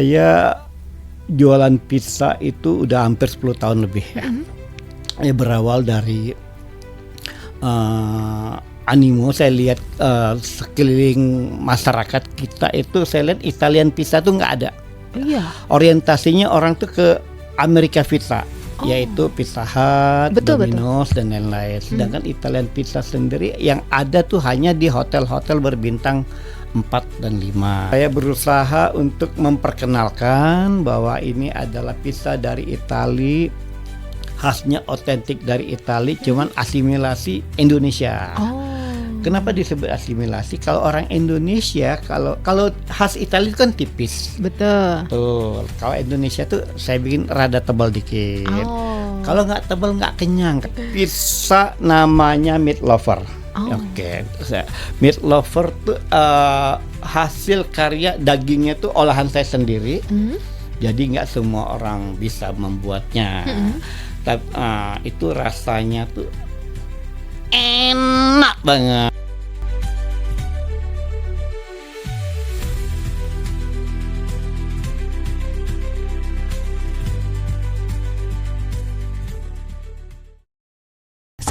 Saya jualan pizza itu udah hampir 10 tahun lebih ya. Ya berawal dari animo saya lihat sekeliling masyarakat kita itu, saya lihat Italian pizza tuh nggak ada. Iya. Orientasinya orang tuh ke Amerika pizza, yaitu Pizza Hut, Betul. Domino's dan lain-lain. Sedangkan Italian pizza sendiri yang ada tuh hanya di hotel-hotel berbintang 4 dan 5. Saya berusaha untuk memperkenalkan bahwa ini adalah pizza dari Itali, khasnya otentik dari Itali, cuman asimilasi Indonesia. Kenapa disebut asimilasi? Kalau orang Indonesia, kalau khas Italia kan tipis. Betul. Betul. Kalau Indonesia tuh saya bikin rada tebal dikit. Kalau nggak tebal nggak kenyang. Pizza namanya Meat Lover. Oke. Meat Lover tuh hasil karya dagingnya tuh olahan saya sendiri. Jadi nggak semua orang bisa membuatnya. Tapi itu rasanya tuh enak banget.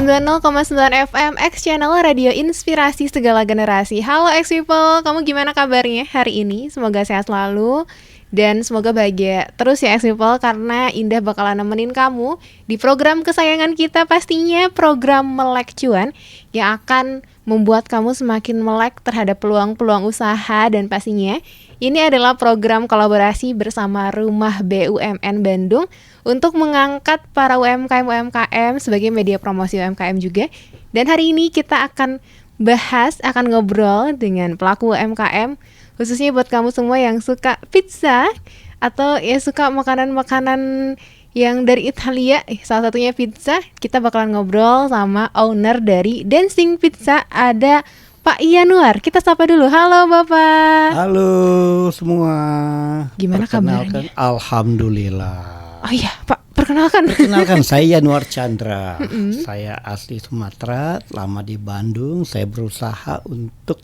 FM X Channel Radio Inspirasi Segala Generasi. Halo X People, kamu gimana kabarnya hari ini? Semoga sehat selalu dan semoga bahagia terus ya X People, karena Indah bakalan nemenin kamu di program kesayangan kita, pastinya program Melek Cuan, yang akan membuat kamu semakin melek terhadap peluang-peluang usaha. Dan pastinya ini adalah program kolaborasi bersama Rumah BUMN Bandung untuk mengangkat para UMKM sebagai media promosi UMKM juga. Dan hari ini kita akan ngobrol dengan pelaku UMKM, khususnya buat kamu semua yang suka pizza atau ya suka makanan-makanan yang dari Italia, salah satunya pizza. Kita bakalan ngobrol sama owner dari Dancing Pizza, ada Pak Yanuar. Kita sapa dulu. Halo Bapak. Halo semua. Gimana kabarnya? Alhamdulillah. Oh iya Pak, perkenalkan saya Yanuar Chandra. Saya asli Sumatera, lama di Bandung. Saya berusaha untuk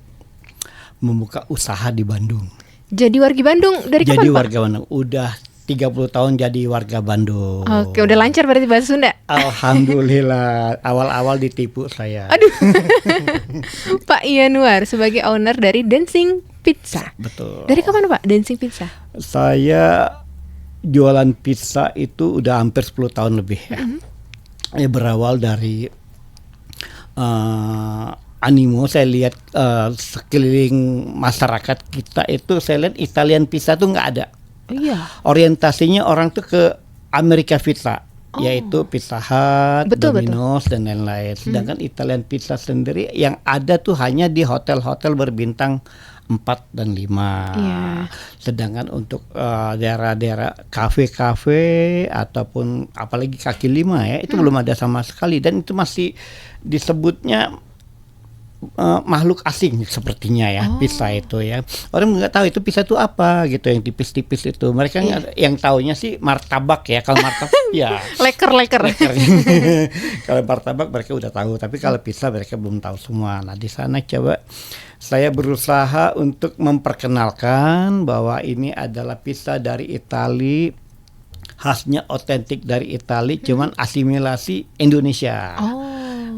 membuka usaha di Bandung. Jadi warga Bandung dari kapan Pak? Jadi warga Bandung, udah 30 tahun jadi warga Bandung. Oke, udah lancar berarti bahasa Sunda? Alhamdulillah, awal-awal ditipu saya. Aduh. Pak Yanuar sebagai owner dari Dancing Pizza. Betul. Dari kapan Pak Dancing Pizza? Saya jualan pizza itu udah hampir 10 tahun lebih ya. Ya berawal dari animo saya lihat sekeliling masyarakat kita itu, saya lihat Italian pizza tuh nggak ada. Iya. Orientasinya orang tuh ke Amerika pizza, yaitu Pizza Hut, Domino's dan lain-lain. Sedangkan Italian pizza sendiri yang ada tuh hanya di hotel-hotel berbintang 4 dan 5. Sedangkan untuk daerah-daerah kafe-kafe ataupun apalagi kaki lima ya, itu belum ada sama sekali, dan itu masih disebutnya makhluk asing sepertinya ya. Pizza itu ya, orang nggak tahu itu pizza itu apa gitu, yang tipis-tipis itu. Mereka yang taunya sih martabak ya. Kalau martabak ya leker. Kalau martabak mereka udah tahu, tapi kalau pizza mereka belum tahu semua. Nah di sana coba saya berusaha untuk memperkenalkan bahwa ini adalah pizza dari Itali, khasnya otentik dari Itali, cuman asimilasi Indonesia.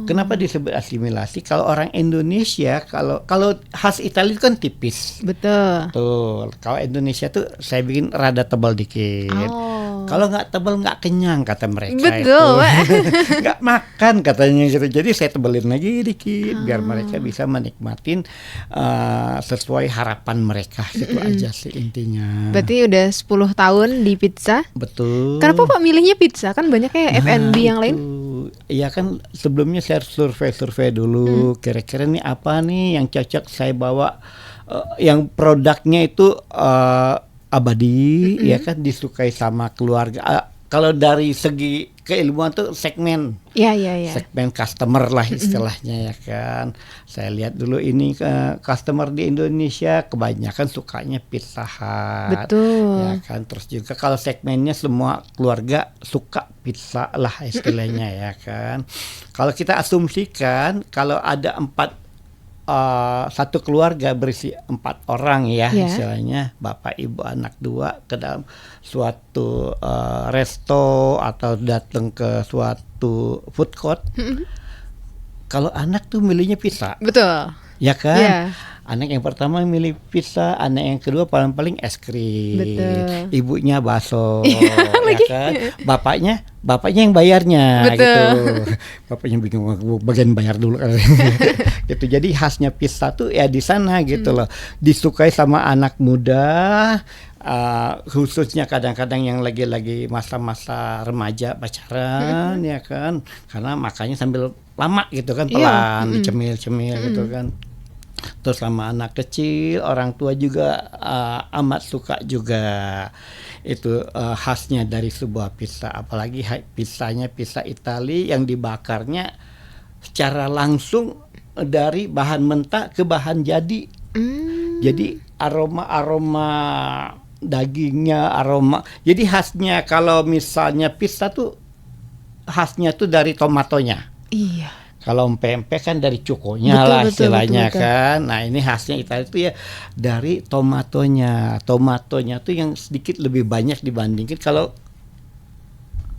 Kenapa disebut asimilasi? Kalau orang Indonesia, kalau khas Italia kan tipis. Betul. Kalau Indonesia tuh saya bikin rada tebal dikit. Kalau nggak tebal nggak kenyang kata mereka. Betul. Nggak makan katanya gitu. Jadi saya tebelin lagi dikit biar mereka bisa menikmatin sesuai harapan mereka. Gitu aja sih intinya. Berarti udah 10 tahun di pizza. Betul. Kenapa Pak milihnya pizza? Kan banyak kayak F&B yang lain. Iya kan sebelumnya saya survei dulu, kira-kira nih apa nih yang cocok saya bawa, yang produknya itu abadi, ya kan, disukai sama keluarga. Kalau dari segi keilmuan tuh segmen customer lah istilahnya ya kan. Saya lihat dulu ini customer di Indonesia kebanyakan sukanya Pizza Hut. Betul. Ya kan, terus juga kalau segmennya semua keluarga suka pizza lah istilahnya ya kan. Kalau kita asumsikan kalau ada 4 satu keluarga berisi 4 orang ya, Iya. istilahnya bapak ibu anak 2 ke dalam suatu resto atau datang ke suatu food court. Kalau anak tuh milihnya pizza, Betul. ya kan? Iya. Anak yang pertama milih pizza, anak yang kedua paling krim, Betul. ibunya bakso, Iya, ya lagi. kan? Bapaknya yang bayarnya, Betul. gitu. Bapaknya bingung, bagian bayar dulu, gitu. Jadi khasnya pizza tuh ya di sana gitu loh, disukai sama anak muda. Khususnya kadang-kadang yang lagi masa-masa remaja pacaran, ya kan, karena makanya sambil lama gitu kan, pelan dicemil-cemil gitu kan. Terus sama anak kecil, orang tua juga amat suka juga. Itu khasnya dari sebuah pizza, apalagi pizzanya pizza Itali yang dibakarnya secara langsung dari bahan mentah ke bahan jadi. Jadi aroma dagingnya, jadi khasnya kalau misalnya pizza tuh khasnya tuh dari tomatonya. Iya. Kalau pempek kan dari cukonya Betul, lah betul, istilahnya betul, betul. kan. Nah ini khasnya Italia itu ya dari tomatonya. Tomatonya tuh yang sedikit lebih banyak dibandingin kalau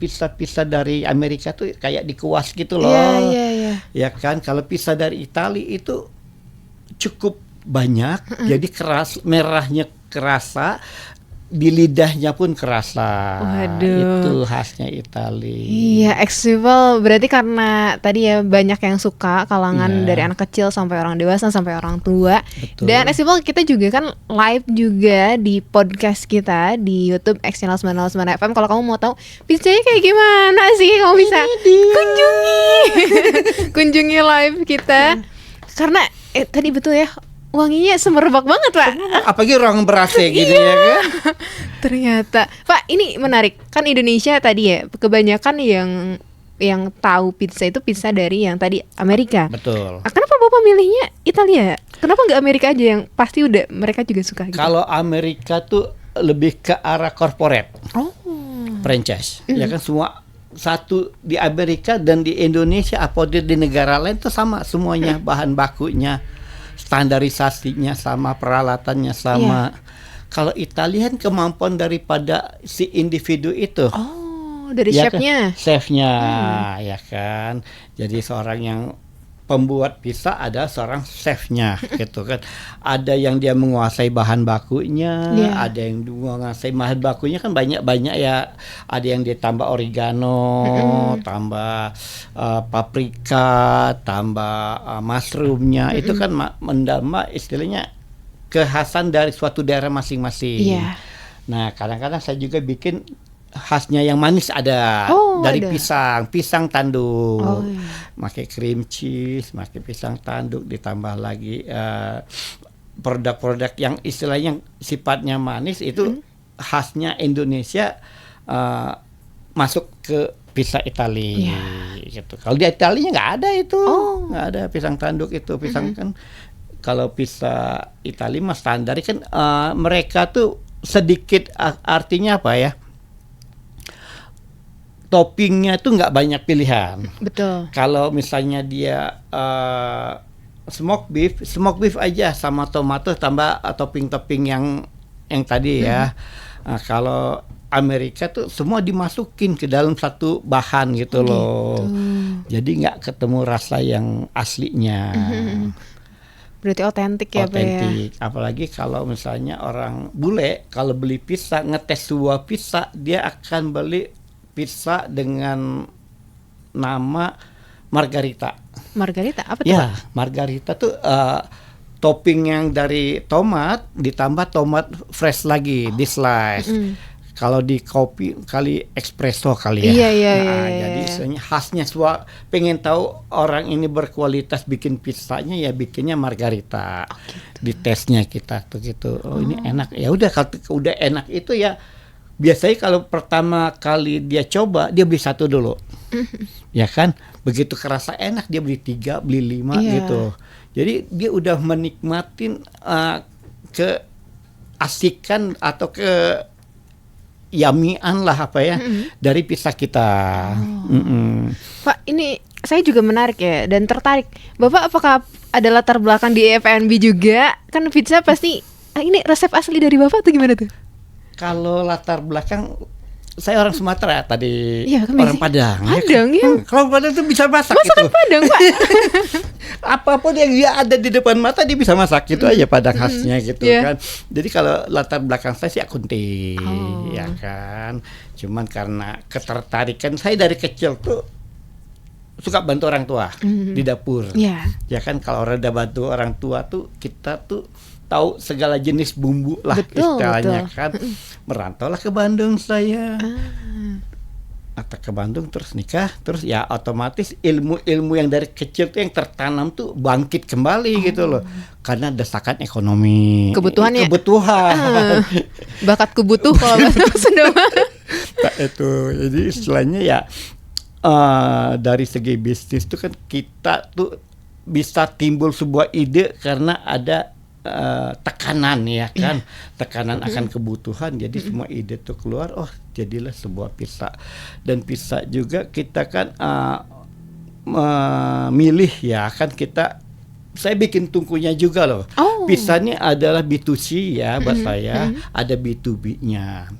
pizza dari Amerika tuh kayak dikuas gitu loh. Iya. Ya kan, kalau pizza dari Italia itu cukup banyak, jadi keras, merahnya kerasa, di lidahnya pun kerasa. Waduh. Itu khasnya Italia. Iya, Exvival berarti karena tadi ya banyak yang suka kalangan Iya. dari anak kecil sampai orang dewasa sampai orang tua. Betul. Dan Exvival kita juga kan live juga di podcast kita di YouTube X Channel 909 FM. Kalau kamu mau tahu pizzanya kayak gimana sih, kamu bisa kunjungi live kita. Karena tadi betul ya, wanginya semerbak banget, Pak. Apalagi orang berasa gitu ya kan. Ternyata, Pak, ini menarik. Kan Indonesia tadi ya, kebanyakan yang tahu pizza itu pizza dari yang tadi Amerika. Betul. Kenapa Bapak milihnya Italia? Kenapa nggak Amerika aja yang pasti udah mereka juga suka gitu? Kalau Amerika tuh lebih ke arah corporate, Oh. franchise. Ya kan, semua satu di Amerika dan di Indonesia apa di negara lain tuh sama semuanya, bahan bakunya, standarisasinya sama, peralatannya sama. Kalau Italian kemampuan daripada si individu itu. Oh, dari Ya chefnya. kan? Chefnya, ya kan. Jadi seorang yang pembuat pizza ada seorang chefnya, gitu kan. Ada yang dia menguasai bahan bakunya, Iya. ada yang menguasai bahan bakunya kan banyak ya. Ada yang dia tambah oregano, tambah paprika, tambah mushroomnya. Itu kan menambah istilahnya kekhasan dari suatu daerah masing-masing. Iya. Nah, kadang-kadang saya juga bikin khasnya yang manis ada, Oh, dari ada. pisang tanduk. Oh, iya. Pakai cream cheese, pakai pisang tanduk, ditambah lagi produk-produk yang istilahnya sifatnya manis itu khasnya Indonesia, masuk ke pizza Italia. Gitu. Kalau di Italia nggak ada itu, nggak ada pisang tanduk itu. Pisang kan kalau pizza Italia mas standar kan, mereka tuh sedikit, artinya apa ya? Toppingnya tuh nggak banyak pilihan. Betul. Kalau misalnya dia smoke beef aja sama tomato tambah topping-topping yang tadi ya. Nah, kalau Amerika tuh semua dimasukin ke dalam satu bahan gitu loh. Jadi nggak ketemu rasa yang aslinya. Berarti otentik ya, Pak ya. Otentik. Apalagi kalau misalnya orang bule kalau beli pizza, ngetes sebuah pizza, dia akan beli pizza dengan nama Margarita. Margarita apa tuh, Ya, Pak? Margarita tuh topping yang dari tomat ditambah tomat fresh lagi, di slice. Kalau di kopi kali espresso kali ya. Iya. Jadi istilahnya khasnya pengen tahu orang ini berkualitas bikin pizzanya ya bikinnya Margarita. Di tesnya kita tuh gitu. Oh, ini enak. Ya udah, kalau udah enak itu ya biasanya kalau pertama kali dia coba dia beli 1 dulu. Ya kan? Begitu kerasa enak dia beli 3, beli 5 gitu. Jadi dia udah menikmatin keasikan atau yamian lah apa ya dari pizza kita. Pak, ini saya juga menarik ya dan tertarik. Bapak apakah ada latar belakang di F&B juga. Kan pizza pasti ini resep asli dari Bapak tuh gimana tuh? Kalau latar belakang, saya orang Sumatera tadi, Iya, kan orang biasanya Padang. Padang, ya. Kalau Padang tuh bisa masak Masakan gitu. Padang, Pak. Apapun yang dia ada di depan mata dia bisa masak gitu aja Padang khasnya gitu Iya. kan. Jadi kalau latar belakang saya sih akunting, Oh. ya kan. Cuman karena ketertarikan saya dari kecil tuh suka bantu orang tua di dapur. Iya. Ya kan, kalau orang udah bantu orang tua tuh kita tuh tahu segala jenis bumbu lah Betul, istilahnya betul. kan. Merantau lah ke Bandung saya. Ah. Atau ke Bandung terus nikah, terus ya otomatis ilmu-ilmu yang dari kecil tuh yang tertanam tuh bangkit kembali gitu loh. Karena desakan ekonomi. Kebutuhan ya? Kebutuhan. Bakat kubutuh kalau bahasa Sunda mah. Nah, itu jadi istilahnya ya dari segi bisnis tuh kan kita tuh bisa timbul sebuah ide karena ada tekanan ya kan, tekanan akan kebutuhan, jadi semua ide tuh keluar, oh jadilah sebuah pizza. Dan pizza juga kita kan memilih ya kan, saya bikin tungkunya juga loh. Oh. Pizzanya adalah B2C ya buat saya, ada B2B-nya.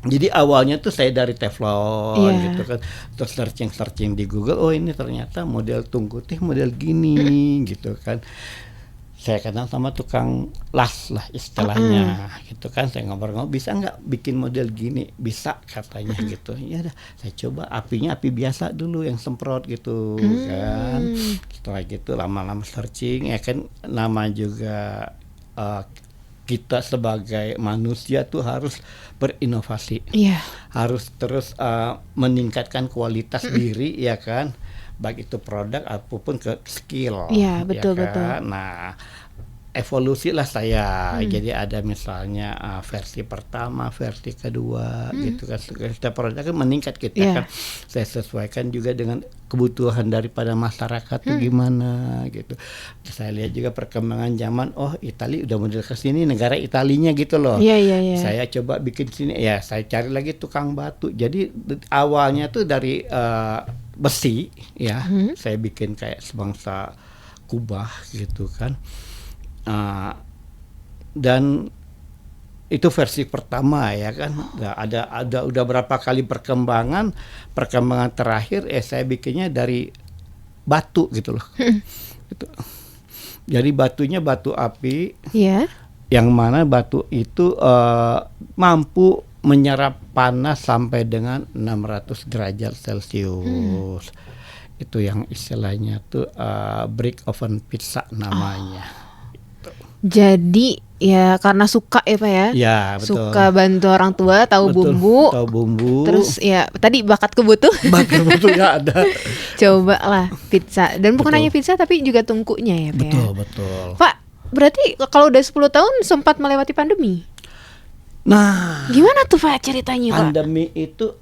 Jadi awalnya tuh saya dari teflon Iya. gitu kan, terus searching di Google, oh ini ternyata model tungku teh model gini gitu kan. Saya kenal sama tukang las lah istilahnya gitu kan, saya ngobrol-ngobrol, bisa nggak bikin model gini, bisa katanya gitu. Ya udah, saya coba apinya api biasa dulu yang semprot gitu kan. Setelah gitu lama-lama searching ya kan, nama juga kita sebagai manusia tuh harus berinovasi, Iya. harus terus meningkatkan kualitas diri ya kan, baik itu produk apapun ke skill. Iya, betul, ya kan? betul. Nah, evolusi lah saya. Jadi ada misalnya versi pertama, versi kedua gitu kan. Setiap produk kan meningkat kita Iya. kan. Saya sesuaikan juga dengan kebutuhan daripada masyarakat tuh gimana gitu. Saya lihat juga perkembangan zaman, oh Italia udah model ke sini, negara Italinya gitu loh. Iya, iya, iya. Saya coba bikin sini, ya saya cari lagi tukang batu. Jadi awalnya tuh dari besi ya, saya bikin kayak sebangsa kubah gitu kan. Dan itu versi pertama ya kan. Nah, ada udah berapa kali perkembangan terakhir saya bikinnya dari batu gitu loh. Gitu. Jadi batunya batu api, Iya. yang mana batu itu mampu menyerap panas sampai dengan 600 derajat Celcius. Itu yang istilahnya tuh brick oven pizza namanya. Jadi ya karena suka ya Pak ya. Ya, betul. Suka bantu orang tua, tahu Betul, bumbu. tahu bumbu. Terus ya tadi bakat kebutuh. betul ya ada. Coba lah pizza. Dan bukan Betul. hanya pizza tapi juga tungkunya ya Pak. Betul, Ya? betul. Pak, berarti kalau udah 10 tahun sempat melewati pandemi. Nah, Gimana tuh Pak ceritanya Pak? pandemi itu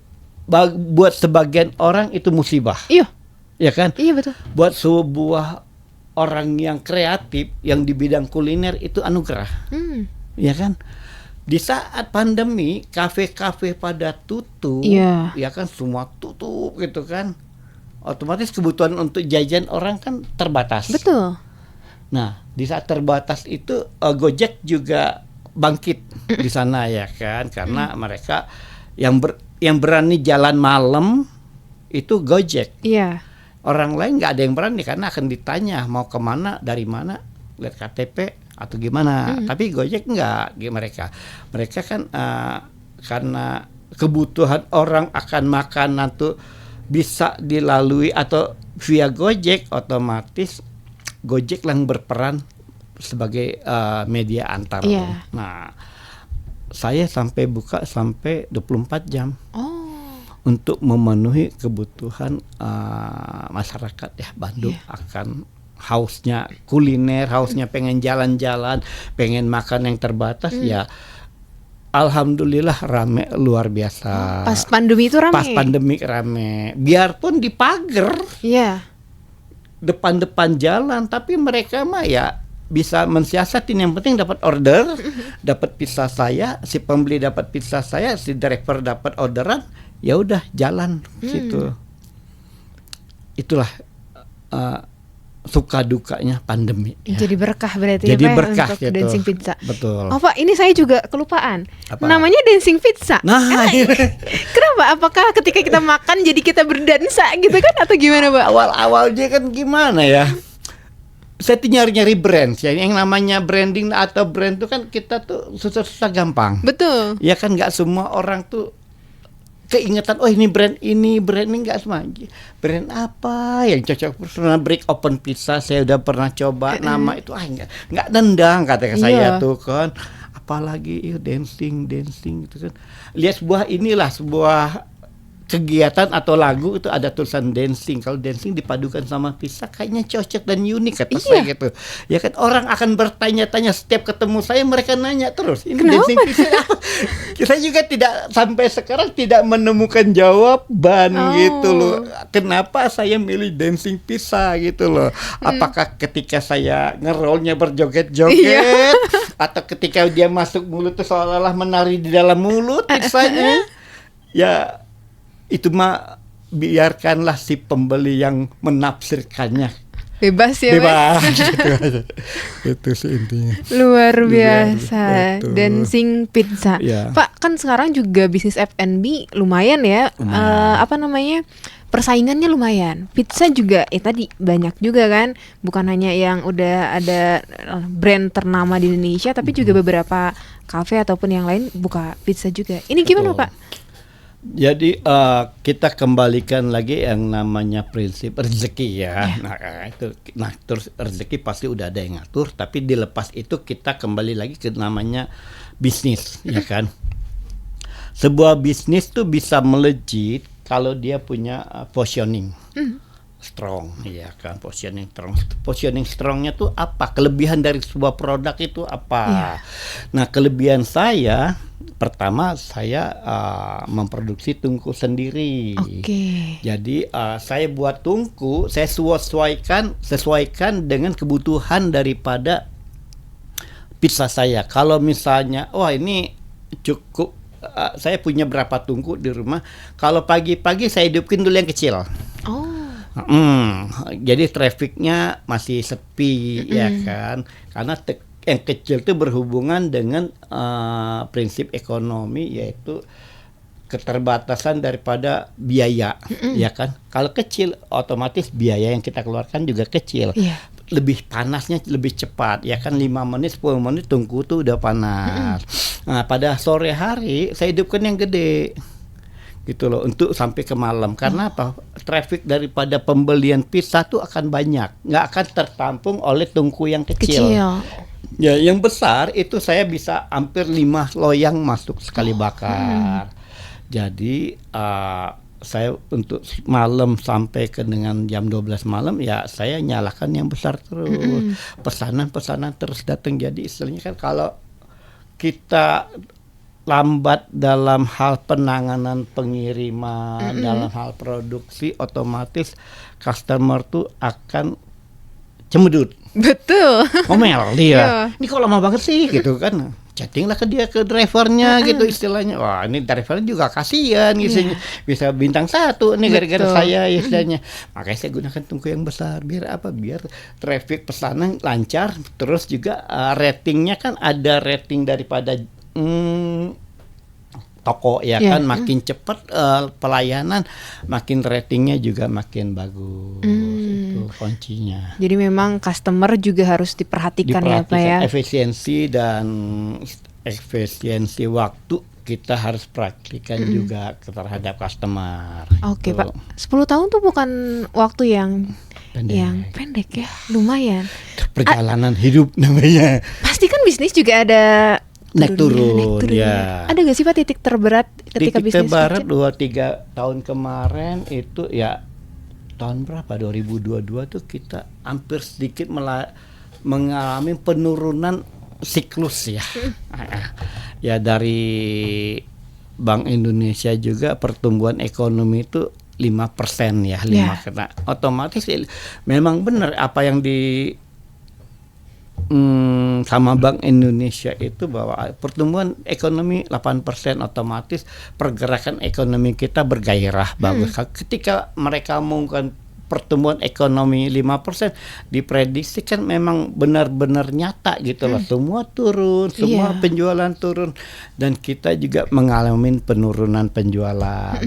buat sebagian orang itu musibah, Iya, ya kan? iya betul. Buat sebuah orang yang kreatif yang di bidang kuliner itu anugerah, ya kan? Di saat pandemi, kafe-kafe pada tutup, Iya. ya kan, semua tutup gitu kan. Otomatis kebutuhan untuk jajan orang kan terbatas. Betul. Nah, di saat terbatas itu Gojek juga bangkit di sana ya kan, karena mereka yang berani jalan malam itu Gojek. Iya. Orang lain nggak ada yang berani karena akan ditanya mau kemana, dari mana, lihat KTP atau gimana. Tapi Gojek nggak, mereka kan karena kebutuhan orang akan makanan tuh bisa dilalui atau via Gojek, otomatis Gojek yang berperan sebagai media antar. Iya. Nah, saya sampai buka sampai 24 jam. Oh. Untuk memenuhi kebutuhan masyarakat ya Bandung akan hausnya kuliner, hausnya pengen jalan-jalan, pengen makan yang terbatas ya. Alhamdulillah rame luar biasa. Pas pandemi itu rame. Pas pandemi rame. Biarpun di pagar Iya. depan-depan jalan, tapi mereka mah ya bisa mensiasatin, yang penting dapat order, dapat pizza saya, si pembeli dapat pizza saya, si driver dapat orderan. Ya udah jalan situ. Itulah suka dukanya pandemi. Ya. Jadi berkah berarti Jadi ya, Pak, berkah untuk gitu. dancing pizza. Betul. Oh Pak, ini saya juga kelupaan. Apa? Namanya dancing pizza. Nah, Kenapa? Apakah ketika kita makan jadi kita berdansa gitu kan atau gimana Pak? awal-awalnya kan gimana ya? Saya tuh nyari-nyari brand ya. Yang namanya branding atau brand tuh kan kita tuh susah-susah gampang. Betul. Ya kan nggak semua orang tuh keingetan, oh ini brand ini nggak semua. Brand apa yang cocok? Pernah break open pizza saya udah pernah coba nama itu nggak nendang kata saya tuh kan. Apalagi dancing gitu kan. Lihat sebuah kegiatan atau lagu itu ada tulisan dancing. Kalau dancing dipadukan sama pizza kayaknya cocok dan unik kata saya gitu. Ya kan orang akan bertanya-tanya setiap ketemu saya, mereka nanya terus ini dancing pizza apa? Saya juga sampai sekarang tidak menemukan jawaban gitu loh. Kenapa saya milih dancing pizza gitu loh? Apakah ketika saya ngerolnya berjoget-joget atau ketika dia masuk mulut itu seolah-olah menari di dalam mulut pizzanya? Ya itu mah biarkanlah si pembeli yang menafsirkannya. Bebas ya, Bebas gitu. Itu sih intinya. Luar biasa. Betul. Dancing pizza. Ya. Pak, kan sekarang juga bisnis F&B lumayan ya. Persaingannya lumayan. Pizza juga tadi banyak juga kan. Bukan hanya yang udah ada brand ternama di Indonesia, tapi juga beberapa kafe ataupun yang lain buka pizza juga. Ini gimana, Betul. Pak? Jadi kita kembalikan lagi yang namanya prinsip rezeki ya. Nah terus rezeki pasti udah ada yang ngatur, tapi dilepas itu kita kembali lagi ke namanya bisnis, ya kan. Sebuah bisnis tuh bisa melejit kalau dia punya positioning strong, ya kan. Positioning strongnya tuh apa? Kelebihan dari sebuah produk itu apa? Nah kelebihan saya pertama saya memproduksi tungku sendiri. Jadi saya buat tungku, saya sesuaikan dengan kebutuhan daripada pizza saya. Kalau misalnya, ini cukup, saya punya berapa tungku di rumah. Kalau pagi-pagi saya hidupin dulu yang kecil. Jadi trafficnya masih sepi, ya kan? Karena yang kecil itu berhubungan dengan prinsip ekonomi, yaitu keterbatasan daripada biaya, ya kan? Kalau kecil otomatis biaya yang kita keluarkan juga kecil. Lebih panasnya lebih cepat, ya kan? 5 menit 10 menit tungku tuh udah panas. Nah pada sore hari saya hidupkan yang gede gitu loh, untuk sampai ke malam. Karena apa? Traffic daripada pembelian pizza tuh akan banyak, nggak akan tertampung oleh tungku yang kecil. Ya, yang besar itu saya bisa hampir 5 loyang masuk sekali bakar. Jadi saya untuk malam sampai ke dengan jam 12 malam ya saya nyalakan yang besar terus. Pesanan terus datang. Jadi istilahnya kan kalau kita lambat dalam hal penanganan pengiriman, dalam hal produksi, otomatis customer tuh akan cemedut. Betul. Ngomel dia. Ini kok lama banget sih gitu kan. Chattinglah ke dia, ke drivernya gitu istilahnya. Wah ini drivernya juga kasihan gitu. Bisa bintang 1 nih gara-gara saya istilahnya. Makanya saya gunakan tungku yang besar. Biar apa? Biar traffic pesanan lancar. Terus juga ratingnya kan ada rating daripada toko ya kan. Makin cepat pelayanan, makin ratingnya juga makin bagus. Itu kuncinya. Jadi memang customer juga harus diperhatikan ya Pak ya. Efisiensi dan efisiensi waktu kita harus praktikan juga terhadap customer. Oke Pak, 10 tahun tuh bukan waktu yang pendek ya, lumayan. Perjalanan hidup namanya. Pasti kan bisnis juga ada naik turun ya. Ada nggak sih Pak titik terberat ketika bisnis? Titik terberat 2-3 tahun kemarin itu ya, tahun berapa? 2022 tuh kita hampir sedikit mengalami penurunan siklus ya. Ya dari Bank Indonesia juga pertumbuhan ekonomi itu 5% ya, 5%. Otomatis memang benar apa yang sama Bank Indonesia itu bahwa pertumbuhan ekonomi 8%, otomatis pergerakan ekonomi kita bergairah bagus. Ketika mereka mengumumkan pertumbuhan ekonomi 5%, diprediksi kan memang benar-benar nyata gitu loh. Semua turun, semua penjualan turun, dan kita juga mengalami penurunan penjualan.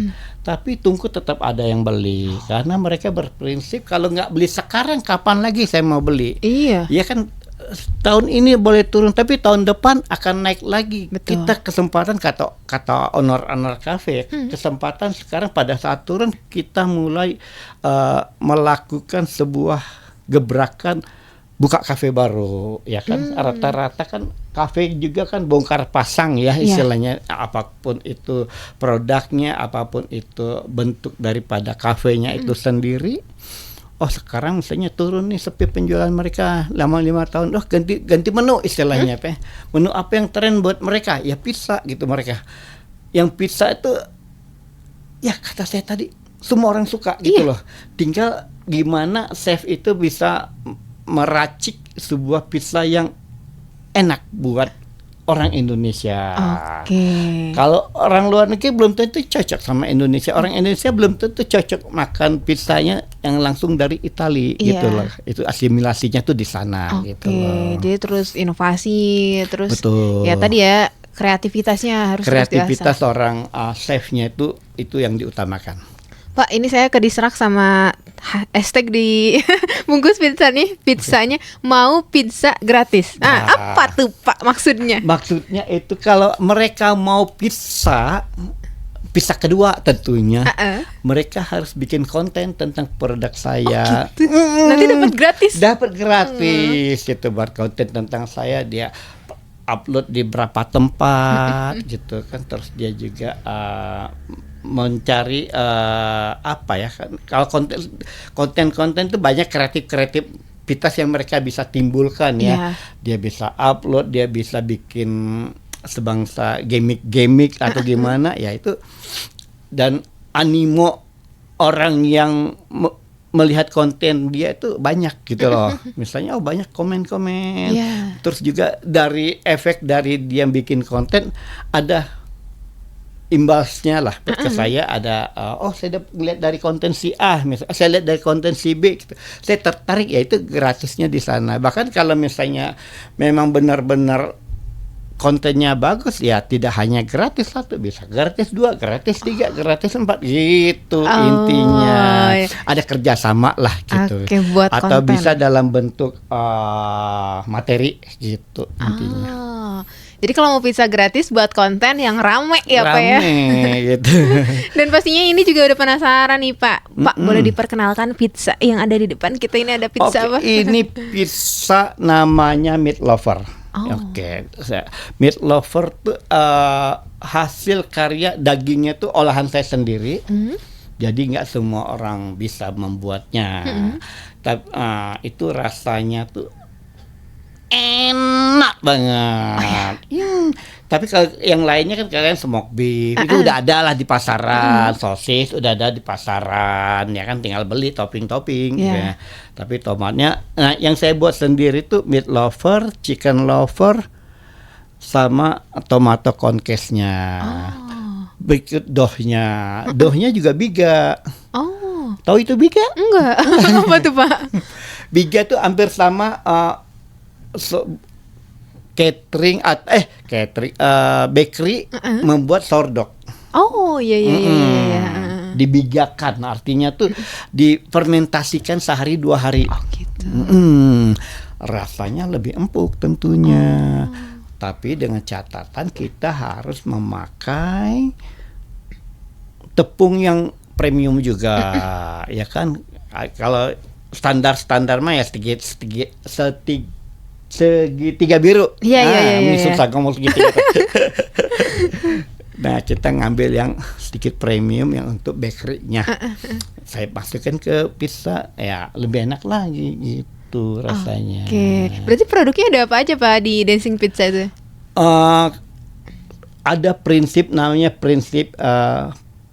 Tapi tunggu tetap ada yang beli karena mereka berprinsip kalau nggak beli sekarang kapan lagi saya mau beli. Iya. Ya kan, tahun ini boleh turun tapi tahun depan akan naik lagi. Betul. Kita kesempatan, kata owner kafe, kesempatan sekarang pada saat turun kita mulai melakukan sebuah gebrakan buka kafe baru, ya kan. Rata-rata kan kafe juga kan bongkar pasang ya istilahnya, apapun itu produknya, apapun itu bentuk daripada kafenya itu sendiri. Oh sekarang misalnya turun nih, sepi penjualan mereka lama 5 tahun. Oh ganti menu istilahnya apa? Menu apa yang tren buat mereka? Ya pizza gitu mereka. Yang pizza itu ya kata saya tadi semua orang suka gitu loh. Tinggal gimana chef itu bisa meracik sebuah pizza yang enak buat orang Indonesia. Kalau orang luar negeri belum tentu cocok sama Indonesia. Orang Indonesia belum tentu cocok makan pizzanya yang langsung dari Italia gitu loh. Itu asimilasinya tuh di sana gitu loh. Jadi terus inovasi, terus Betul. ya tadi ya kreativitasnya harus terus Kreativitas diasah. orang chefnya itu yang diutamakan. Pak, ini saya kedistrak sama hashtag di bungkus pizza nih, pizzanya mau pizza gratis. Apa tuh Pak maksudnya? Maksudnya itu kalau mereka mau pizza kedua tentunya, mereka harus bikin konten tentang produk saya. Gitu. Nanti dapat gratis. Dapat gratis gitu, buat konten tentang saya, dia upload di berapa tempat gitu kan. Terus dia juga mencari apa ya kan, kalau konten itu banyak kreativitas yang mereka bisa timbulkan ya. Dia bisa upload, dia bisa bikin sebangsa gimmick atau gimana ya itu, dan animo orang yang melihat konten dia itu banyak gitu loh. Misalnya banyak komen-komen. Terus juga dari efek dari dia bikin konten ada imbasnya lah ke saya, ada saya lihat dari konten si A, misalnya saya lihat dari konten si B gitu. Saya tertarik, ya itu gratisnya di sana. Bahkan kalau misalnya memang benar-benar kontennya bagus, ya tidak hanya gratis 1, bisa gratis 2, gratis 3, gratis 4 gitu. Intinya ada kerjasama lah gitu. Buat atau konten. bisa dalam bentuk materi gitu intinya. Jadi kalau mau pizza gratis buat konten yang rame ya Pak ya. Gitu. Dan pastinya ini juga udah penasaran nih Pak. Pak, boleh diperkenalkan pizza yang ada di depan kita ini, ada pizza apa? Ini pizza namanya Meat Lover. Meat Lover tuh hasil karya dagingnya tuh olahan saya sendiri. Jadi nggak semua orang bisa membuatnya. Tapi itu rasanya tuh enak banget. Tapi kalau yang lainnya kan kalian smoke beef itu udah ada lah di pasaran, sosis udah ada di pasaran, ya kan tinggal beli topping ya. Tapi tomatnya, yang saya buat sendiri tuh Meat Lover, Chicken Lover, sama tomato concase-nya. Berikut dohnya juga Biga. Tahu itu Biga? Enggak. Apa tuh Pak? Biga tuh hampir sama bakery membuat sourdough. Iya. Dibigakan, artinya tuh difermentasikan sehari 2 hari. Gitu. Rasanya lebih empuk tentunya. Tapi dengan catatan kita harus memakai tepung yang premium juga, ya kan. Kalau standar mah ya segitiga biru. Ini susah ngomong segitiga. Nah, kita ngambil yang sedikit premium yang untuk bakery-nya. Saya masukkan ke pizza, ya lebih enak lagi gitu rasanya. Berarti produknya ada apa aja Pak di Dancing Pizza itu? Ada prinsip namanya prinsip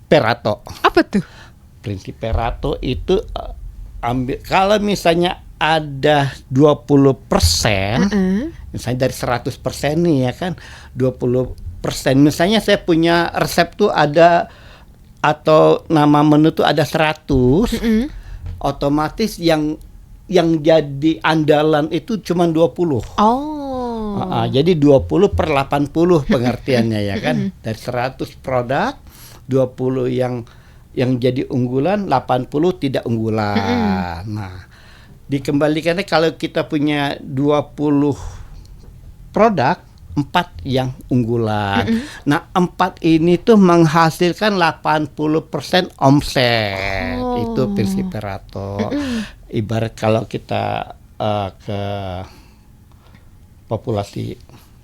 Pareto. Apa tuh? Prinsip Pareto itu ambil, kalau misalnya ada 20%, misalnya dari 100% nih ya kan, 20%. Misalnya saya punya resep tuh ada, atau nama menu tuh ada 100, otomatis yang jadi andalan itu cuma 20. Jadi 20 per 80 pengertiannya ya kan. Dari 100 produk, 20 yang jadi unggulan, 80 tidak unggulan. Nah, dikembalikannya kalau kita punya 20 produk, 4 yang unggulan. Nah, 4 ini tuh menghasilkan 80% omset. Itu prinsip Pareto. Ibarat kalau kita ke populasi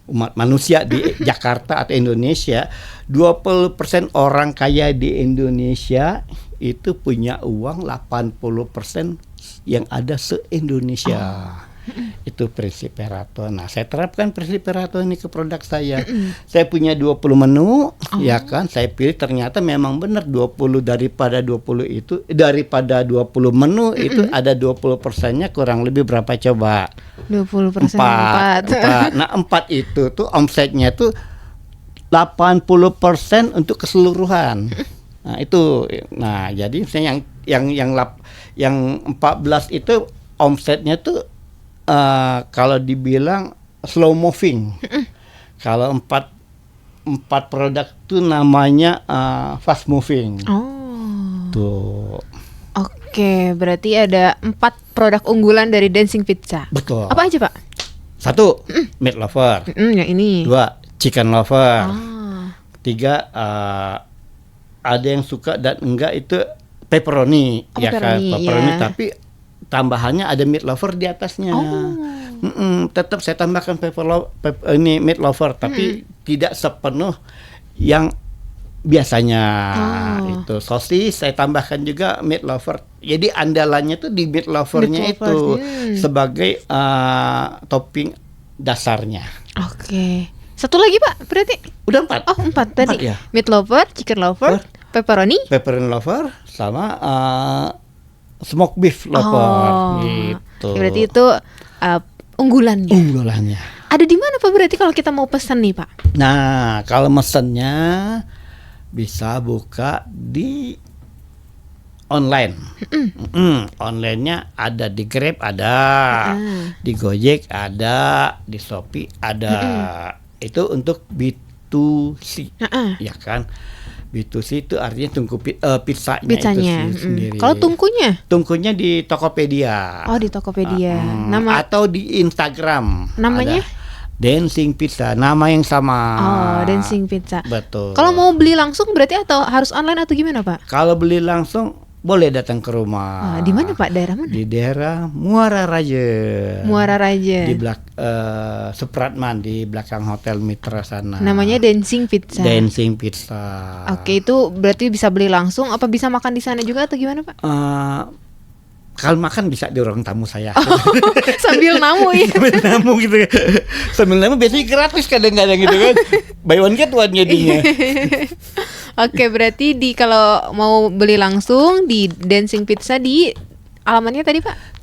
umat manusia di Jakarta atau Indonesia, 20% orang kaya di Indonesia itu punya uang 80% yang ada se-Indonesia. Itu prinsip Pareto. Nah, saya terapkan prinsip Pareto ini ke produk saya. Saya punya 20 menu, ya kan? Saya pilih ternyata memang benar 20 daripada 20 menu itu ada 20%-nya kurang lebih berapa coba? 20% 4. Nah, 4 itu tuh omsetnya tuh 80% untuk keseluruhan. Nah, itu. Nah, jadi misalnya yang 14 itu omsetnya tuh kalau dibilang slow moving. Kalau 4 produk itu namanya fast moving. Tuh. Oke, berarti ada 4 produk unggulan dari Dancing Pizza. Betul. Apa aja, Pak? 1, meat lover. Yang ini. 2, chicken lover. 3, ada yang suka dan enggak itu pepperoni, ya kan? Pepperoni, tapi tambahannya ada meat lover di atasnya. Tetap saya tambahkan meat lover, tapi tidak sepenuh yang biasanya. Itu sosis saya tambahkan juga meat lover. Jadi andalannya tuh di meat lovernya itu sebagai topping dasarnya. Oke. Satu lagi, Pak, berarti udah 4. 4 tadi. 4, ya. Meat lover, chicken lover, pepperoni lover sama smoked beef lover gitu. Berarti itu unggulannya. Ada di mana, Pak, berarti kalau kita mau pesan nih, Pak? Nah, kalau mesennya bisa buka di online. Online-nya ada di Grab, ada di Gojek, ada di Shopee, ada. Itu untuk B2C, ya kan? B2C itu artinya tungku pizzanya itu sendiri. Kalau tungkunya? Tungkunya di Tokopedia. Di Tokopedia. Atau di Instagram. Namanya? Dancing Pizza, nama yang sama. Dancing Pizza. Betul. Kalau mau beli langsung berarti atau harus online atau gimana, Pak? Kalau beli langsung boleh datang ke rumah. Di mana, Pak? Daerah mana? Di daerah Muara Raja. Di Supratman, di belakang Hotel Mitra sana. Namanya Dancing Pizza. Dancing Pizza. Oke, itu berarti bisa beli langsung apa bisa makan di sana juga atau gimana, Pak? Kalau makan bisa di ruang tamu saya. Sambil namu ya. Sambil namu gitu. Sambil namu biasanya gratis kadang-kadang gitu kan. Buy one get one jadinya. Oke, berarti kalau mau beli langsung di Dancing Pizza di alamatnya tadi, Pak?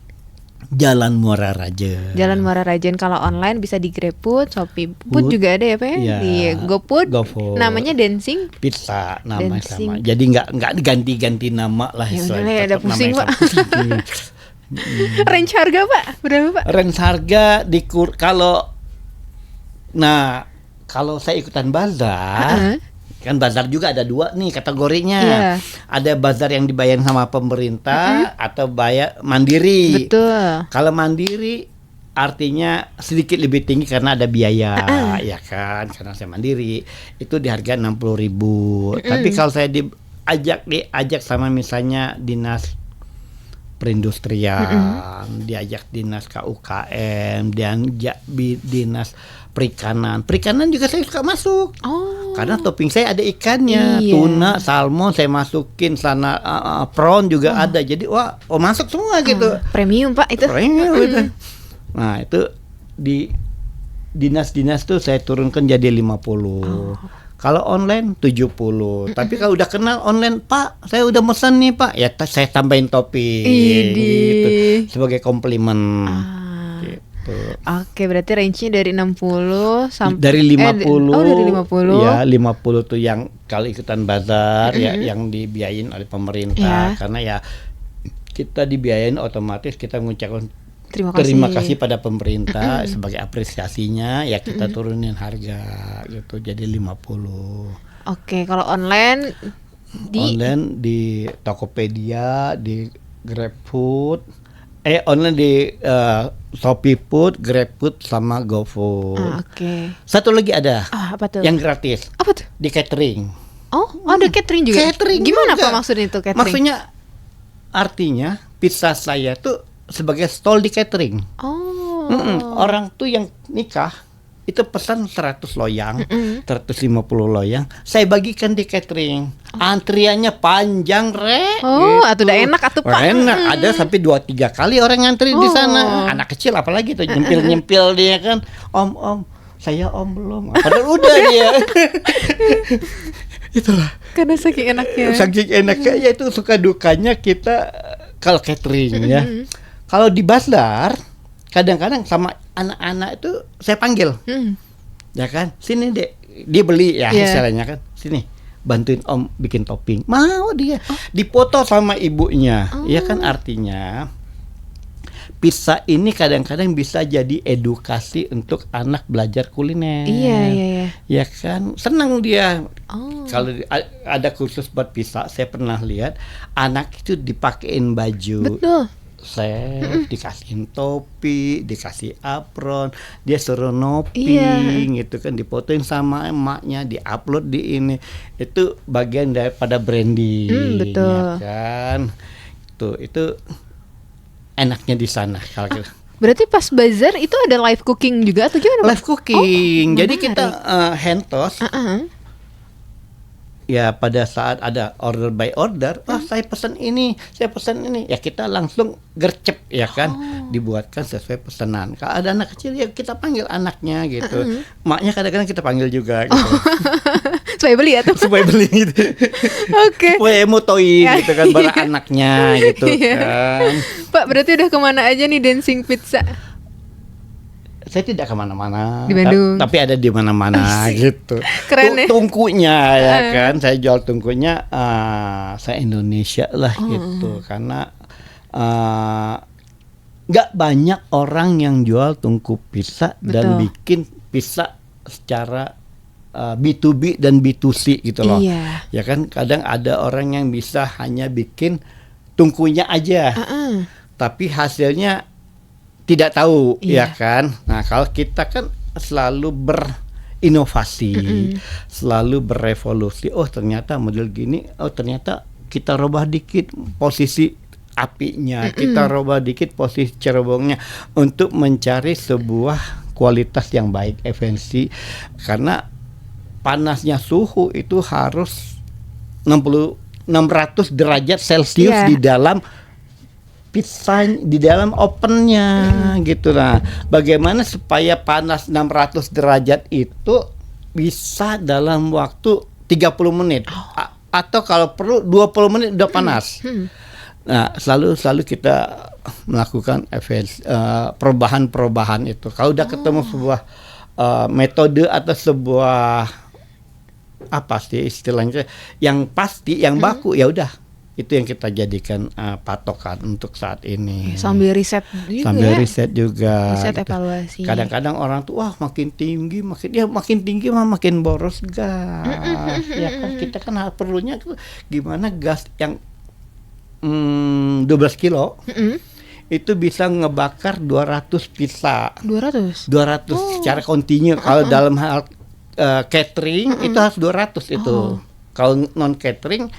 Jalan Muara Raja. Jalan Muara Raja. Kalau online bisa di GrabFood, ShopeeFood juga ada ya, Pak ya? Ya, di GoFood. Namanya Dancing Pizza, nama sama. Jadi nggak diganti-ganti nama lah. Ya udah, ada pusing, Pak. Range harga, Pak, berapa, Pak? Range harga kalau saya ikutan bazar. Kan bazar juga ada 2 nih kategorinya. Ada bazar yang dibayar sama pemerintah atau bayar mandiri. Betul. Kalau mandiri artinya sedikit lebih tinggi karena ada biaya, ya kan? Karena saya mandiri itu di harga 60.000. Tapi kalau saya diajak sama misalnya dinas perindustrian, diajak dinas KUKM, diajak dinas perikanan juga saya suka masuk. Karena topping saya ada ikannya, tuna, salmon saya masukin sana, prawn juga ada. Jadi masuk semua gitu. Premium, Pak, itu. Premium gitu. Nah, itu di dinas-dinas tuh saya turunkan jadi 50. Kalau online 70. Tapi kalau udah kenal online, Pak, saya udah mesen nih, Pak. Ya saya tambahin topping gitu sebagai komplimen. Gitu. Oke, berarti range-nya dari 60 sampai dari 50. dari 50. Ya, 50 tuh yang kalau ikutan bazar ya yang dibiayain oleh pemerintah karena ya kita dibiayain, otomatis kita mengucapkan Terima kasih pada pemerintah sebagai apresiasinya, ya kita turunin harga gitu jadi 50. Oke, kalau online Online di Tokopedia, di GrabFood, online di Shopee Food, GrabFood sama GoFood. Oke. Satu lagi ada Apa tuh? yang gratis Apa tuh? di catering. Oh, ada catering juga. Catering Gimana juga. Pak maksudnya itu catering? Maksudnya artinya pizza saya tuh sebagai stall di catering. Oh. Orang tuh yang nikah itu pesan 100 loyang, 150 loyang, saya bagikan di catering. Antriannya panjang, Oh, atuh udah enak atuh Pak. Enak, ada sampai 2-3 kali orang ngantri di sana. Anak kecil apalagi tuh nyempil-nyempil dia kan. Om, saya om belum. Padahal udah dia. Itulah. Karena saking enaknya. Saking enaknya ya itu suka dukanya kita kalau catering ya. Kalau di bazar kadang-kadang sama anak-anak itu saya panggil. Ya kan? Sini Dek. Dia beli ya istilahnya kan. Sini. Bantuin Om bikin topping. Mau dia. Dipoto sama ibunya. Ya kan, artinya pizza ini kadang-kadang bisa jadi edukasi untuk anak belajar kuliner. Iya. Ya kan, senang dia. Oh. Kalau ada kursus buat pizza, saya pernah lihat anak itu dipakein baju. Betul. Set, dikasihin topi, dikasih apron, dia suruh noping gitu kan, difotoin sama emaknya, diupload di ini. Itu bagian daripada branding. Betul. Ya kan. Itu enaknya di sana kalau gitu. Berarti pas bazar itu ada live cooking juga atau gimana Pak? Live cooking. Jadi menarik. kita hand toss. Ya pada saat ada order by order, saya pesan ini, ya kita langsung gercep ya kan, dibuatkan sesuai pesanan. Kalau ada anak kecil ya kita panggil anaknya gitu, maknya kadang-kadang kita panggil juga gitu. Supaya beli ya tuh. Supaya beli gitu. Oke. Supaya motoin gitu kan barang anaknya gitu kan. Pak, berarti udah kemana aja nih dancing pizza? Saya tidak kemana-mana, Di Bandung. tapi ada di mana-mana gitu. Keren ya. Tungkunya ya kan, saya jual tungkunya saya Indonesia lah gitu, karena nggak banyak orang yang jual tungku pizza dan bikin pizza secara B2B dan B2C gitu loh. Iya. Ya kan, kadang ada orang yang bisa hanya bikin tungkunya aja, tapi hasilnya tidak tahu, ya kan. Nah, kalau kita kan selalu berinovasi, selalu berevolusi. Oh, ternyata model gini. Oh, ternyata kita rubah dikit posisi apinya, kita rubah dikit posisi cerobongnya untuk mencari sebuah kualitas yang baik, efisiensi. Karena panasnya suhu itu harus 600 derajat Celcius di dalam pizza, di dalam ovennya gitu. Nah, bagaimana supaya panas 600 derajat itu bisa dalam waktu 30 menit atau kalau perlu 20 menit udah panas. Nah, selalu kita melakukan perubahan itu. Kalau udah ketemu sebuah metode atau sebuah apa sih istilahnya yang pasti, yang baku, ya udah itu yang kita jadikan patokan untuk saat ini. Sambil riset juga. Riset gitu. evaluasi. Kadang-kadang orang tuh makin tinggi mah makin boros gas. Ya kan, kita kan perlunya gimana gas yang 12 kilo itu bisa ngebakar 200 pizza. 200 secara kontinu. Kalau dalam hal catering itu harus 200 itu. Kalau non catering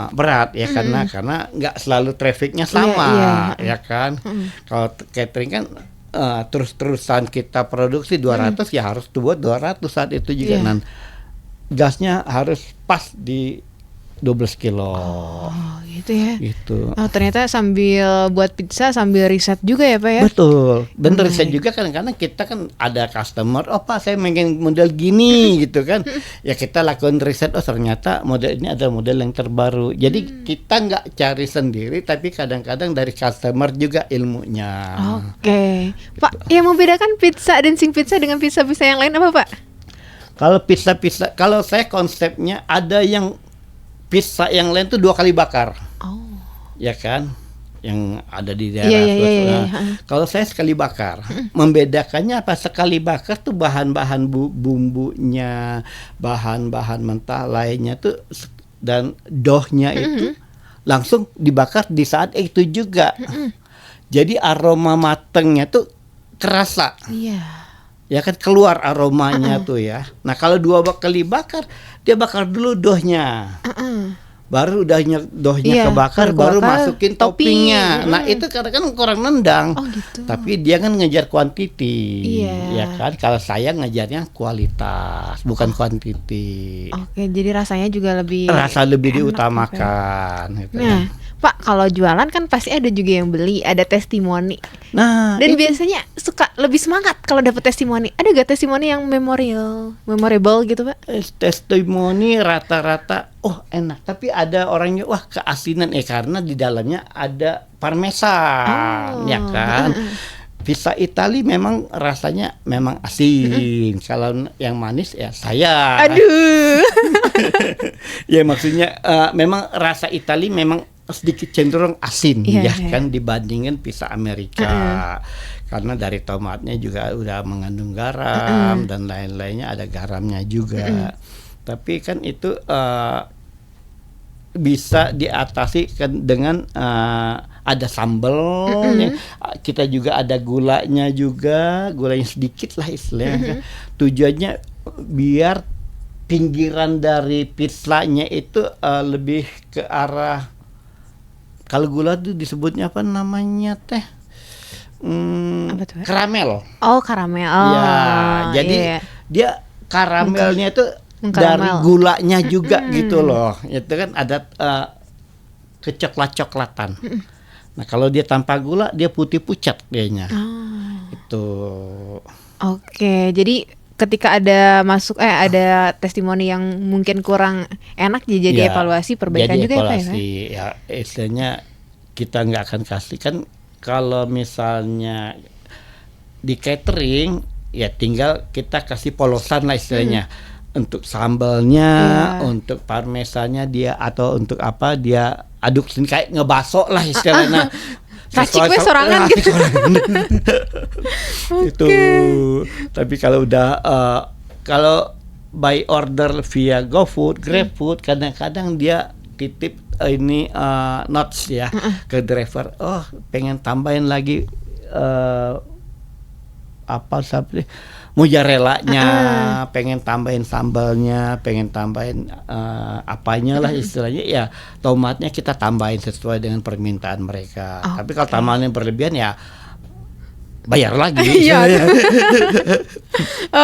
berat ya, karena nggak selalu trafficnya sama, ya kan. Kalau catering kan terus-terusan kita produksi 200 ya harus buat 200 saat itu juga. Dan gasnya harus pas di 12 kilo. Oh, gitu ya. Gitu. Oh, ternyata sambil buat pizza sambil riset juga ya, Pak ya? Betul. Dan riset juga kadang-kadang kita kan ada customer, oh Pak saya pengen model gini gitu kan. Ya kita lakukan riset, oh ternyata model ini adalah model yang terbaru. Jadi kita nggak cari sendiri, tapi kadang-kadang dari customer juga ilmunya. Oke. Pak, yang membedakan pizza dancing pizza dengan pizza-pizza yang lain apa, Pak? Kalau pizza, kalau saya konsepnya ada yang pizza yang lain tuh 2 kali bakar. Oh. Ya kan? yang ada di daerah. Iya, iya, Sulawesi. iya, iya. Nah, kalau saya sekali bakar, membedakannya apa? Sekali bakar tuh bahan-bahan bumbunya, bahan-bahan mentah lainnya tuh dan dohnya itu langsung dibakar di saat itu juga. Jadi aroma matengnya tuh kerasa. Iya. Ya kan keluar aromanya tuh ya. Nah kalau 2 kali bakar, dia bakar dulu dohnya. Baru dohnya Iya, kebakar, baru baru kebakar, masukin topping. toppingnya. Nah itu kadang kan kurang nendang. Oh gitu. Tapi dia kan ngejar kuantiti, Iya. ya kan. Kalau saya ngejarnya kualitas, bukan kuantiti. Oke, jadi rasanya juga lebih Rasa lebih enak diutamakan. Gitu. Nah, Pak, kalau jualan kan pasti ada juga yang beli, ada testimoni. Nah, Dan itu biasanya suka lebih semangat kalau dapat testimoni. Ada gak testimoni yang memorable gitu, Pak? testimoni rata-rata, oh enak. Tapi ada orangnya, wah keasinan karena di dalamnya ada parmesan, ya kan. Pizza Itali memang rasanya memang asin. Kalau yang manis ya saya. Aduh. Ya maksudnya memang rasa Itali memang sedikit cenderung asin Iya, ya iya. kan dibandingin pizza Amerika. Karena dari tomatnya juga udah mengandung garam dan lain-lainnya, ada garamnya juga. Tapi kan itu bisa diatasi kan dengan ada sambelnya. Kita juga ada gulanya juga, gulanya sedikit lah istilahnya. Tujuannya biar pinggiran dari pizzanya itu lebih ke arah, kalau gula itu disebutnya apa namanya teh? Apa tuh, Pak? Karamel. Oh, karamel. Oh, Ya, jadi iya. dia karamelnya itu dari Mengkaramel. gulanya juga gitu loh. Itu kan ada kecoklat-coklatan. Nah, kalau dia tanpa gula dia putih pucat dianya. Itu. Oke, jadi ketika ada ada testimoni yang mungkin kurang enak jadi Ya, evaluasi perbaikan jadi juga ya, Pak, ya? evaluasi. Ya, istilahnya kita nggak akan kasih kan kalau misalnya di catering ya tinggal kita kasih polosan lah istilahnya. Untuk sambalnya, untuk parmesannya dia atau untuk apa dia aduk sini kayak ngebaso lah istilahnya. Racik we sorangan gitu. Itu. Tapi kalau udah kalau by order via GoFood, GrabFood, kadang-kadang dia titip ini notes ya ke driver. Oh, pengen tambahin lagi apa sampai mozzarellanya, pengen tambahin sambalnya, pengen tambahin apanya lah istilahnya ya, tomatnya kita tambahin sesuai dengan permintaan mereka. Tapi kalau tambahannya berlebihan ya bayar lagi. Iya.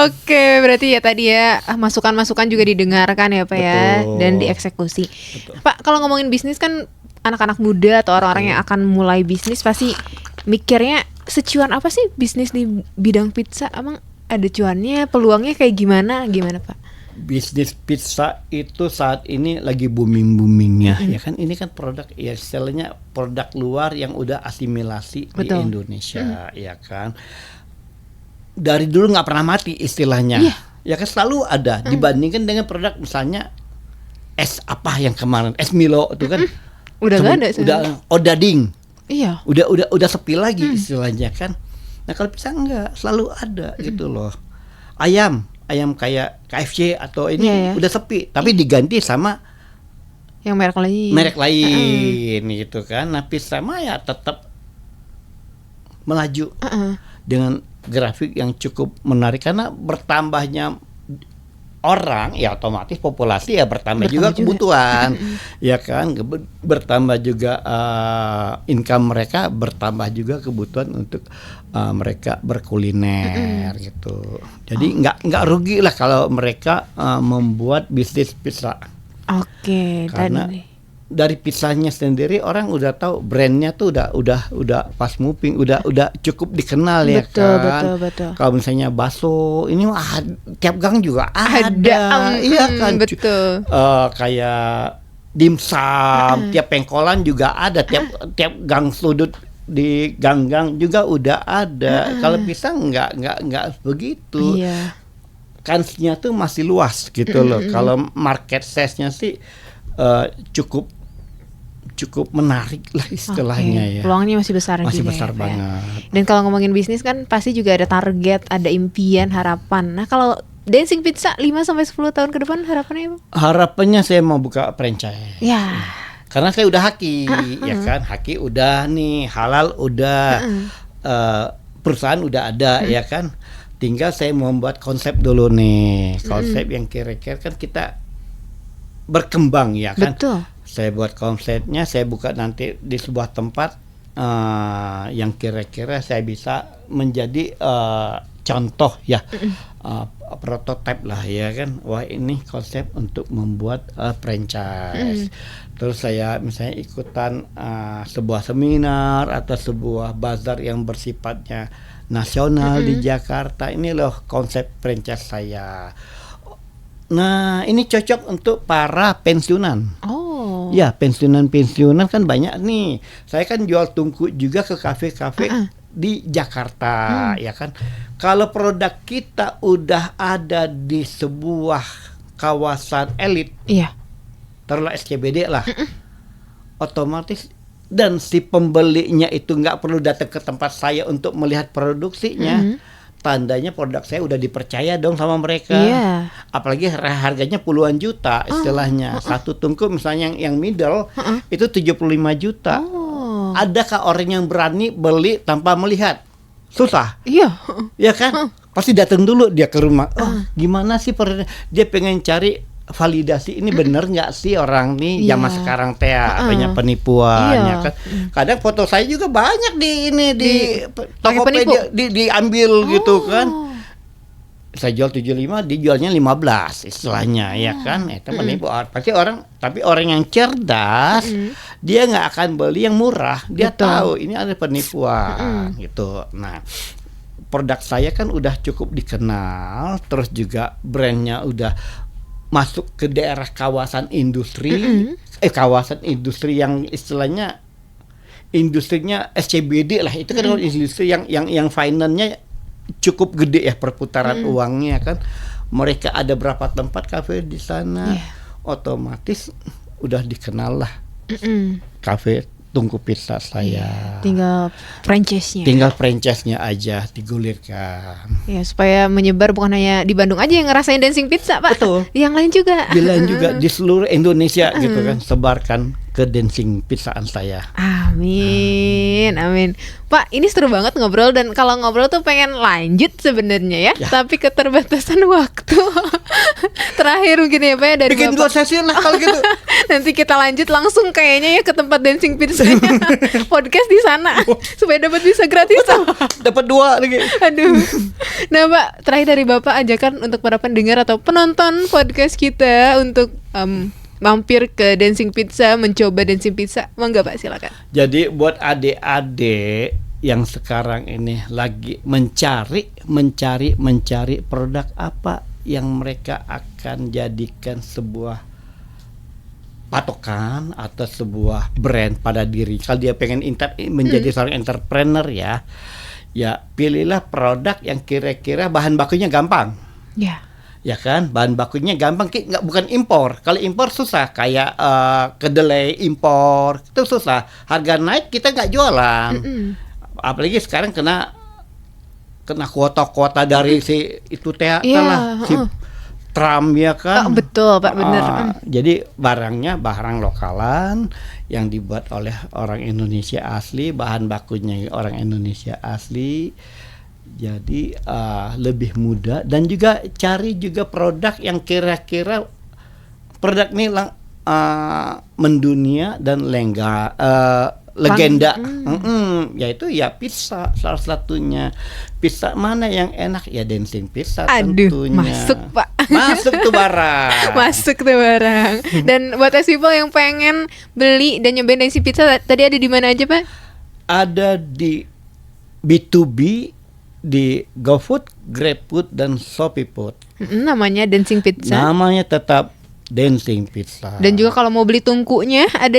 Oke, berarti ya tadi ya masukan-masukan juga didengarkan ya, Pak ya, Betul. dan dieksekusi. Pak, kalau ngomongin bisnis kan anak-anak muda atau orang-orang yang akan mulai bisnis pasti mikirnya secuan apa sih bisnis di bidang pizza? Emang ada cuannya, peluangnya kayak gimana Pak? Bisnis pizza itu saat ini lagi booming-boomingnya ya kan, ini kan produk ya istilahnya produk luar yang udah asimilasi di Betul. Indonesia ya kan, dari dulu nggak pernah mati istilahnya ya kan, selalu ada dibandingkan dengan produk misalnya es apa yang kemarin es Milo itu kan Udah nggak ada udah odading, Iya. udah sepi lagi istilahnya kan. Nah kalau pizza enggak, selalu ada gitu loh. Ayam kayak KFC atau ini Iya, ya. udah sepi, tapi diganti sama Yang merek lain gitu kan. Nah pizza mah ya tetap melaju dengan grafik yang cukup menarik karena bertambahnya orang ya otomatis populasi ya bertambah juga kebutuhan ya kan, bertambah juga income mereka, bertambah juga kebutuhan untuk mereka berkuliner gitu. Jadi nggak rugi lah kalau mereka membuat bisnis pizza. Oke, Karena dan dari pizzanya sendiri orang udah tahu brandnya tuh udah fast moving, udah cukup dikenal ya kan. betul. Kalau misalnya bakso ini mah tiap gang juga Ada, iya kan. betul. Kayak dimsum, tiap pengkolan juga ada, tiap gang sudut di gang-gang juga udah ada. Kalau pisang nggak begitu. Iya. Kansnya tuh masih luas gitu loh. Kalau market size-nya sih cukup cukup menarik lah istilahnya ya. Peluangnya masih besar Masih juga besar ya, Pak, banget. ya. Dan kalau ngomongin bisnis kan pasti juga ada target, ada impian, harapan. Nah, kalau Dancing Pizza 5 sampai 10 tahun ke depan harapannya apa? Harapannya saya mau buka franchise. Ya. Karena saya udah haki, ya kan? Haki udah nih, halal udah, perusahaan udah ada, ya kan? Tinggal saya mau membuat konsep dulu nih, konsep yang kira-kira kan kita berkembang, ya kan? Betul. Saya buat konsepnya, saya buka nanti di sebuah tempat yang kira-kira saya bisa menjadi contoh ya, prototipe lah ya kan. Wah ini konsep untuk membuat franchise. Terus saya misalnya ikutan sebuah seminar atau sebuah bazar yang bersifatnya nasional di Jakarta. Ini loh konsep franchise saya. Nah ini cocok untuk para pensiunan. Oh. Ya pensiunan kan banyak nih. Saya kan jual tungku juga ke kafe-kafe di Jakarta, ya kan. Kalau produk kita udah ada di sebuah kawasan elit, Iya. taruhlah SCBD lah, otomatis dan si pembelinya itu nggak perlu datang ke tempat saya untuk melihat produksinya. Tandanya produk saya udah dipercaya dong sama mereka. Iya. Apalagi harganya puluhan juta istilahnya. Satu tungku misalnya yang middle itu 75 juta. Adakah orang yang berani beli tanpa melihat? Susah. Iya. Ya kan? Pasti datang dulu dia ke rumah. Oh, gimana sih dia pengen cari validasi ini bener nggak sih orang nih zaman sekarang teh banyak penipuan ya kan. Kadang foto saya juga banyak di Tokopedia diambil gitu kan. Saya jual 75, dijualnya 15 istilahnya ya kan. Itu penipu. Pasti tapi orang yang cerdas dia nggak akan beli yang murah. Dia tahu ini ada penipuan gitu. Nah, produk saya kan udah cukup dikenal, terus juga brandnya udah masuk ke daerah kawasan industri, kawasan industri yang istilahnya industrinya SCBD lah, itu kan industri yang finance-nya cukup gede ya perputaran uangnya kan. Mereka ada berapa tempat kafe di sana, otomatis udah dikenal lah kafe tungku pizza saya. Tinggal franchise-nya. Tinggal franchise-nya aja digulirkan. Ya, supaya menyebar bukan hanya di Bandung aja yang ngerasain Dancing Pizza, Pak. Betul. Yang lain juga. Di lain juga di seluruh Indonesia gitu kan, sebarkan ke Dancing Pizzaan saya. Amin, amin. Pak, ini seru banget ngobrol, dan kalau ngobrol tuh pengen lanjut sebenarnya ya, tapi keterbatasan waktu. Terakhir mungkin ya Pak ya dari Bikin Bapak. 2 sesi lah kalau gitu. Nanti kita lanjut langsung kayaknya ya ke tempat Dancing Pizza. Podcast di sana supaya dapat bisa gratis. Dapat 2 lagi. Aduh. Nah Pak, terakhir dari Bapak ajakan untuk para pendengar atau penonton podcast kita untuk mampir ke Dancing Pizza, mencoba Dancing Pizza. Monggo Pak, silakan. Jadi buat adik-adik yang sekarang ini lagi mencari produk apa yang mereka akan jadikan sebuah patokan atau sebuah brand pada diri. Kalau dia pengen menjadi seorang entrepreneur ya pilihlah produk yang kira-kira bahan bakunya gampang. Ya kan, bahan bakunya gampang, bukan impor. Kalau impor susah, kayak kedelai impor itu susah. Harga naik kita nggak jualan. Apalagi sekarang kena kuota dari si itu si Trump ya kan. Betul Pak, bener. Jadi barangnya barang lokalan yang dibuat oleh orang Indonesia asli, bahan bakunya orang Indonesia asli. Jadi lebih mudah, dan juga cari juga produk yang kira-kira produk ini mendunia dan legenda, yaitu ya pizza salah satunya. Pizza mana yang enak ya Dancing Pizza. Aduh, tentunya. masuk Pak. Masuk tuh barang. Masuk tuh barang. Dan buat people yang pengen beli dan nyobain Dancing Pizza, tadi ada di mana aja Pak? Ada di B2B, di GoFood, GrabFood, dan ShopeeFood. Namanya Dancing Pizza. Namanya tetap Dancing Pizza. Dan juga kalau mau beli tungkunya ada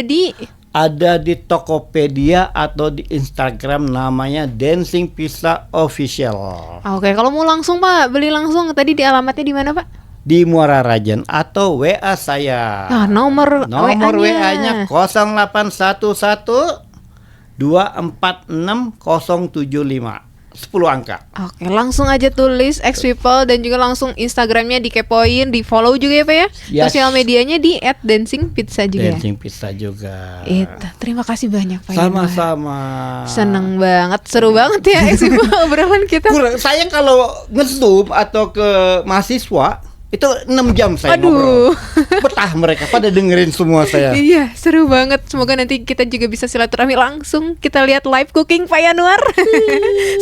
di Tokopedia atau di Instagram, namanya Dancing Pizza Official. Oke, kalau mau langsung Pak, beli langsung tadi di alamatnya di mana Pak? di Muara Rajen atau WA saya. Nah, nomor WA-nya 0811 246 075. 10 angka. Oke, langsung aja tulis X People dan juga langsung Instagramnya dikepoin, di follow juga ya Pak ya. Yes. Sosial medianya di @dancingpizza juga. Dancing Pizza juga. Itu, terima kasih banyak Pak Yanuar. Sama-sama. Seneng banget, seru banget ya X People obrolan kita. Saya kalau nge-zoom atau ke mahasiswa itu 6 jam saya ngobrol. Betah mereka pada dengerin semua saya. Iya, seru banget. Semoga nanti kita juga bisa silaturahmi langsung. Kita lihat live cooking Pak Yanuar.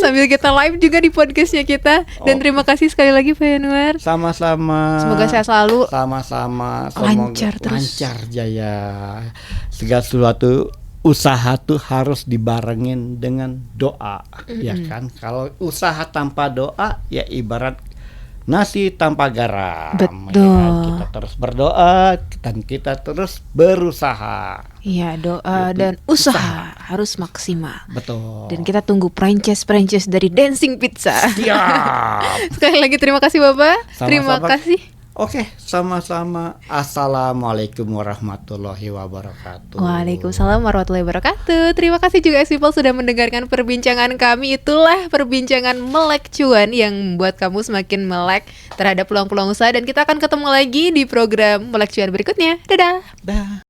Sambil kita live juga di podcastnya kita. Dan terima kasih sekali lagi Pak Yanuar. Sama-sama. Semoga sehat selalu. Sama-sama. Lancar terus. Lancar jaya. Segala sesuatu usaha tuh harus dibarengin dengan doa, ya kan? Kalau usaha tanpa doa ya ibarat nasi tanpa garam. Betul. Ya, kita terus berdoa dan kita terus berusaha. Iya, doa Gitu. dan usaha harus maksimal. Betul. Dan kita tunggu franchise dari Dancing Pizza. Siap. Sekali lagi terima kasih Bapak. Sama-sama. Terima kasih. Oke, sama-sama. Assalamualaikum warahmatullahi wabarakatuh. Waalaikumsalam warahmatullahi wabarakatuh. Terima kasih juga People sudah mendengarkan perbincangan kami. Itulah perbincangan melek cuan yang membuat kamu semakin melek terhadap peluang-peluang usaha. Dan kita akan ketemu lagi di program melek cuan berikutnya. Dadah. Dah.